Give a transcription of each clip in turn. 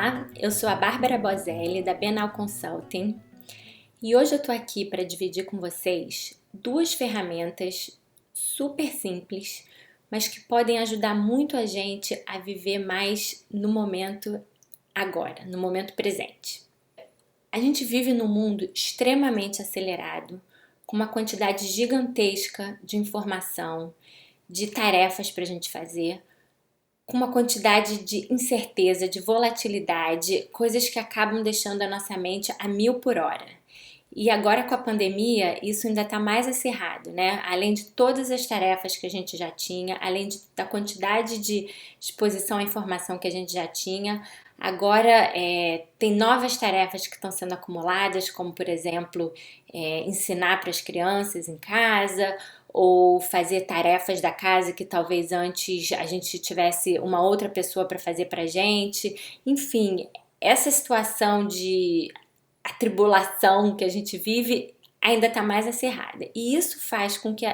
Olá, eu sou a Bárbara Bozelli da Bienal Consulting e hoje eu tô aqui para dividir com vocês duas ferramentas super simples, mas que podem ajudar muito a gente a viver mais no momento agora, no momento presente. A gente vive num mundo extremamente acelerado, com uma quantidade gigantesca de informação, de tarefas para a gente fazer, com uma quantidade de incerteza, de volatilidade, coisas que acabam deixando a nossa mente a 1000 por hora. E agora com a pandemia, isso ainda está mais acirrado, né? Além de todas as tarefas que a gente já tinha, além da quantidade de exposição à informação que a gente já tinha, agora tem novas tarefas que estão sendo acumuladas, como por exemplo, ensinar para as crianças em casa, ou fazer tarefas da casa que talvez antes a gente tivesse uma outra pessoa para fazer para a gente. Enfim, essa situação de atribulação que a gente vive ainda está mais acirrada. E isso faz com que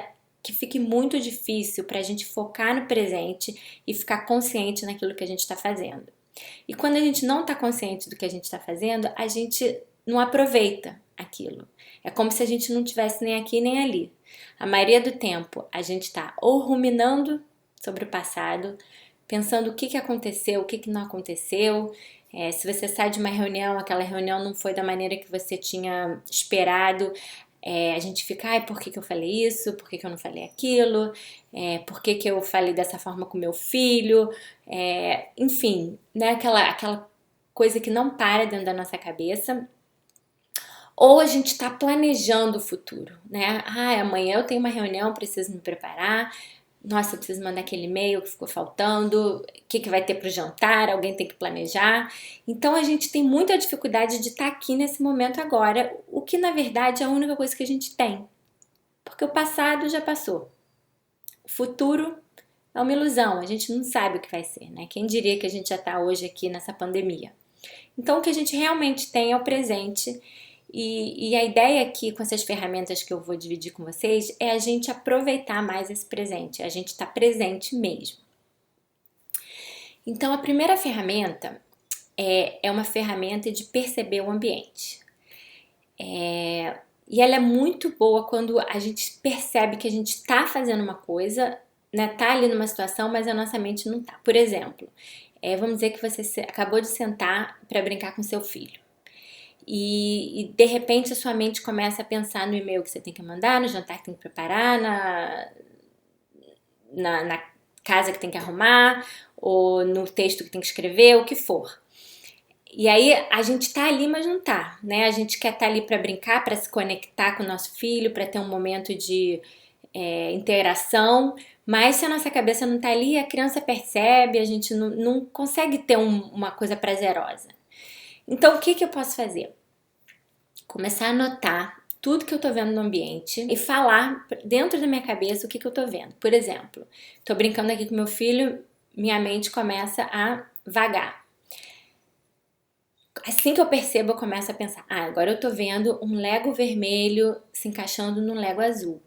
fique muito difícil para a gente focar no presente e ficar consciente naquilo que a gente está fazendo. E quando a gente não está consciente do que a gente está fazendo, a gente não aproveita aquilo. É como se a gente não estivesse nem aqui nem ali. A maioria do tempo a gente está ou ruminando sobre o passado, pensando o que aconteceu, o que não aconteceu. Se você sai de uma reunião, aquela reunião não foi da maneira que você tinha esperado, a gente fica, ai, por que eu falei isso? Por que eu não falei aquilo? Por que eu falei dessa forma com meu filho? Enfim, né? Aquela coisa que não para dentro da nossa cabeça. Ou a gente está planejando o futuro, né? Ah, amanhã eu tenho uma reunião, preciso me preparar. Nossa, eu preciso mandar aquele e-mail que ficou faltando. O que vai ter para o jantar? Alguém tem que planejar. Então a gente tem muita dificuldade de estar aqui nesse momento agora, o que na verdade é a única coisa que a gente tem. Porque o passado já passou. O futuro é uma ilusão, a gente não sabe o que vai ser, né? Quem diria que a gente já está hoje aqui nessa pandemia? Então o que a gente realmente tem é o presente. E a ideia aqui com essas ferramentas que eu vou dividir com vocês é a gente aproveitar mais esse presente, a gente está presente mesmo. Então a primeira ferramenta é uma ferramenta de perceber o ambiente. E ela é muito boa quando a gente percebe que a gente está fazendo uma coisa, né, tá ali numa situação, mas a nossa mente não tá. Por exemplo, vamos dizer que você acabou de sentar para brincar com seu filho. E de repente a sua mente começa a pensar no e-mail que você tem que mandar, no jantar que tem que preparar, na casa que tem que arrumar, ou no texto que tem que escrever, o que for. E aí a gente tá ali, mas não tá, né? A gente quer estar ali para brincar, para se conectar com o nosso filho, para ter um momento de interação, mas se a nossa cabeça não tá ali, a criança percebe, a gente não consegue ter uma coisa prazerosa. Então, o que eu posso fazer? Começar a anotar tudo que eu tô vendo no ambiente e falar dentro da minha cabeça o que eu tô vendo. Por exemplo, tô brincando aqui com meu filho, minha mente começa a vagar. Assim que eu percebo, eu começo a pensar, agora eu tô vendo um Lego vermelho se encaixando num Lego azul.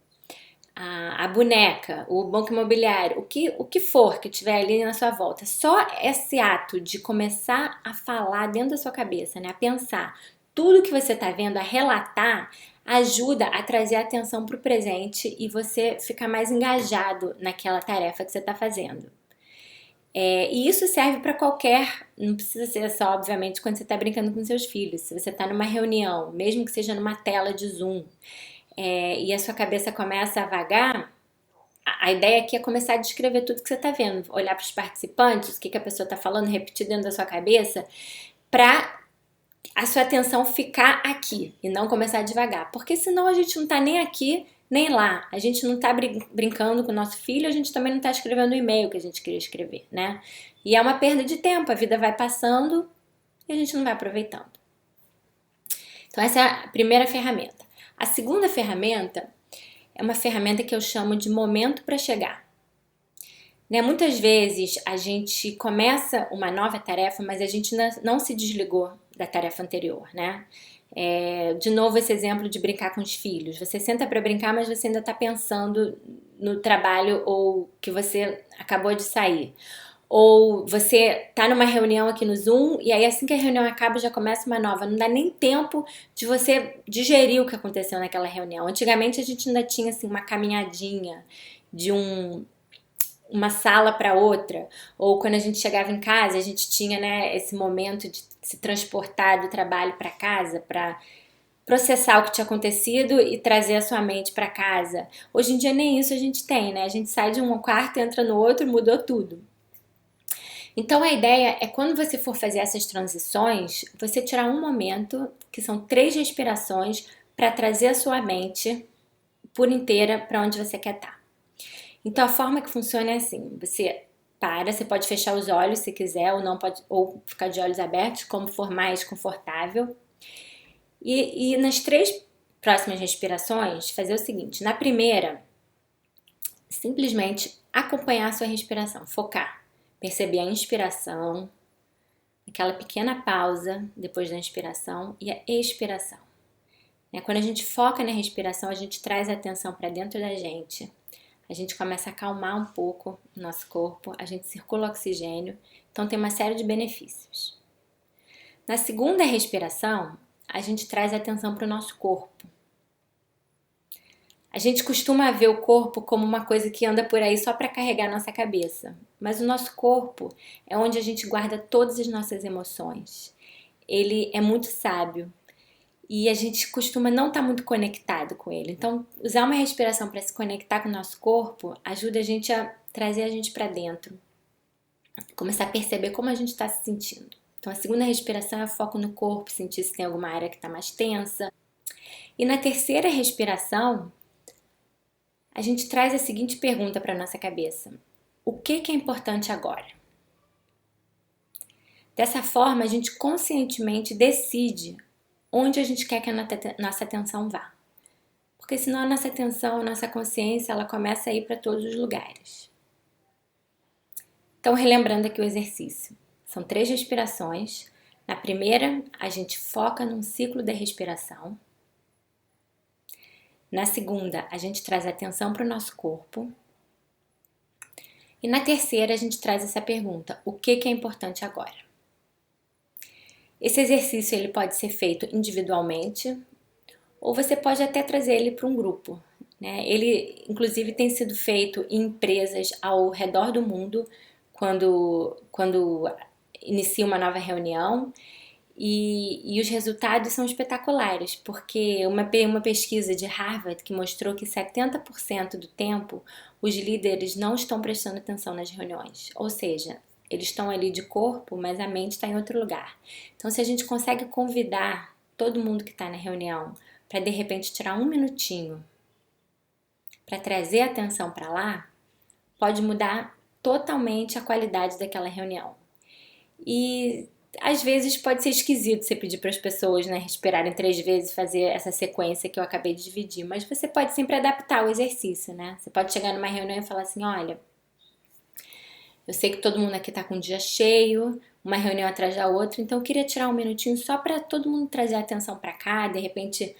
A boneca, o banco imobiliário, o que for que tiver ali na sua volta. Só esse ato de começar a falar dentro da sua cabeça, né? A pensar tudo que você está vendo, a relatar, ajuda a trazer a atenção para o presente e você ficar mais engajado naquela tarefa que você está fazendo. E isso serve para não precisa ser só, obviamente, quando você está brincando com seus filhos. Se você está numa reunião, mesmo que seja numa tela de Zoom, e a sua cabeça começa a vagar, a ideia aqui é começar a descrever tudo que você está vendo, olhar para os participantes, o que a pessoa está falando, repetir dentro da sua cabeça, para a sua atenção ficar aqui e não começar devagar, porque senão a gente não está nem aqui nem lá, a gente não está brincando com o nosso filho, a gente também não está escrevendo o e-mail que a gente queria escrever, né? E é uma perda de tempo, a vida vai passando e a gente não vai aproveitando. Então essa é a primeira ferramenta. A segunda ferramenta é uma ferramenta que eu chamo de momento para chegar. Né? Muitas vezes a gente começa uma nova tarefa, mas a gente não se desligou da tarefa anterior, né? De novo esse exemplo de brincar com os filhos. Você senta para brincar, mas você ainda está pensando no trabalho ou que você acabou de sair. Ou você tá numa reunião aqui no Zoom e aí assim que a reunião acaba já começa uma nova. Não dá nem tempo de você digerir o que aconteceu naquela reunião. Antigamente a gente ainda tinha assim uma caminhadinha de uma sala para outra, ou quando a gente chegava em casa a gente tinha, né, esse momento de se transportar do trabalho para casa para processar o que tinha acontecido e trazer a sua mente para casa. Hoje em dia nem isso a gente tem, né? A gente sai de um quarto, entra no outro, mudou tudo. Então a ideia é quando você for fazer essas transições, você tirar um momento, que são 3 respirações, para trazer a sua mente por inteira para onde você quer estar. Então a forma que funciona é assim: você para, você pode fechar os olhos se quiser, ou não pode, ou ficar de olhos abertos, como for mais confortável. E nas 3 próximas respirações, fazer o seguinte: na primeira, simplesmente acompanhar a sua respiração, focar, perceber a inspiração, aquela pequena pausa depois da inspiração e a expiração. Quando a gente foca na respiração, a gente traz a atenção para dentro da gente, a gente começa a acalmar um pouco o nosso corpo, a gente circula oxigênio, então tem uma série de benefícios. Na segunda respiração, a gente traz a atenção para o nosso corpo. A gente costuma ver o corpo como uma coisa que anda por aí só para carregar a nossa cabeça, mas o nosso corpo é onde a gente guarda todas as nossas emoções. Ele é muito sábio e a gente costuma não estar muito conectado com ele. Então, usar uma respiração para se conectar com o nosso corpo ajuda a gente a trazer a gente para dentro, começar a perceber como a gente está se sentindo. Então, a segunda respiração é foco no corpo, sentir se tem alguma área que está mais tensa. E na terceira respiração, a gente traz a seguinte pergunta para a nossa cabeça: o que é importante agora? Dessa forma, a gente conscientemente decide onde a gente quer que a nossa atenção vá. Porque senão a nossa atenção, a nossa consciência, ela começa a ir para todos os lugares. Então, relembrando aqui o exercício. São 3 respirações. Na primeira, a gente foca num ciclo da respiração. Na segunda, a gente traz atenção para o nosso corpo. E na terceira, a gente traz essa pergunta: o que é importante agora? Esse exercício ele pode ser feito individualmente, ou você pode até trazer ele para um grupo. Ele, inclusive, tem sido feito em empresas ao redor do mundo, quando inicia uma nova reunião. E os resultados são espetaculares, porque uma pesquisa de Harvard que mostrou que 70% do tempo os líderes não estão prestando atenção nas reuniões. Ou seja, eles estão ali de corpo, mas a mente está em outro lugar. Então, se a gente consegue convidar todo mundo que está na reunião para de repente tirar um minutinho para trazer a atenção para lá, pode mudar totalmente a qualidade daquela reunião. E às vezes pode ser esquisito você pedir para as pessoas, né, respirarem 3 vezes e fazer essa sequência que eu acabei de dividir, mas você pode sempre adaptar o exercício, né? Você pode chegar numa reunião e falar assim: olha, eu sei que todo mundo aqui tá com um dia cheio, uma reunião atrás da outra, então eu queria tirar um minutinho só para todo mundo trazer a atenção para cá, de repente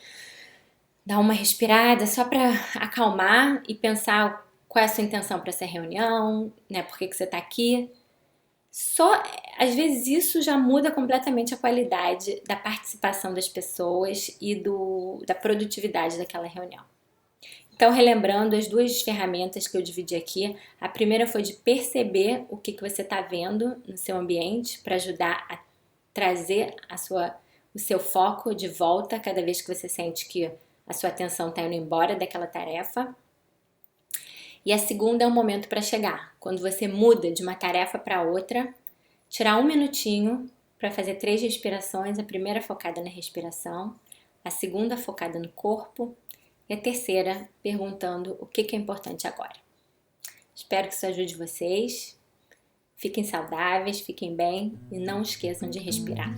dar uma respirada só para acalmar e pensar qual é a sua intenção para essa reunião, né? Por que você tá aqui? Só, às vezes isso já muda completamente a qualidade da participação das pessoas e da produtividade daquela reunião. Então, relembrando as 2 ferramentas que eu dividi aqui, a primeira foi de perceber o que você está vendo no seu ambiente para ajudar a trazer o seu foco de volta cada vez que você sente que a sua atenção está indo embora daquela tarefa. E a segunda é o momento para chegar, quando você muda de uma tarefa para outra, tirar um minutinho para fazer 3 respirações, a primeira focada na respiração, a segunda focada no corpo e a terceira perguntando o que é importante agora. Espero que isso ajude vocês. Fiquem saudáveis, fiquem bem e não esqueçam de respirar.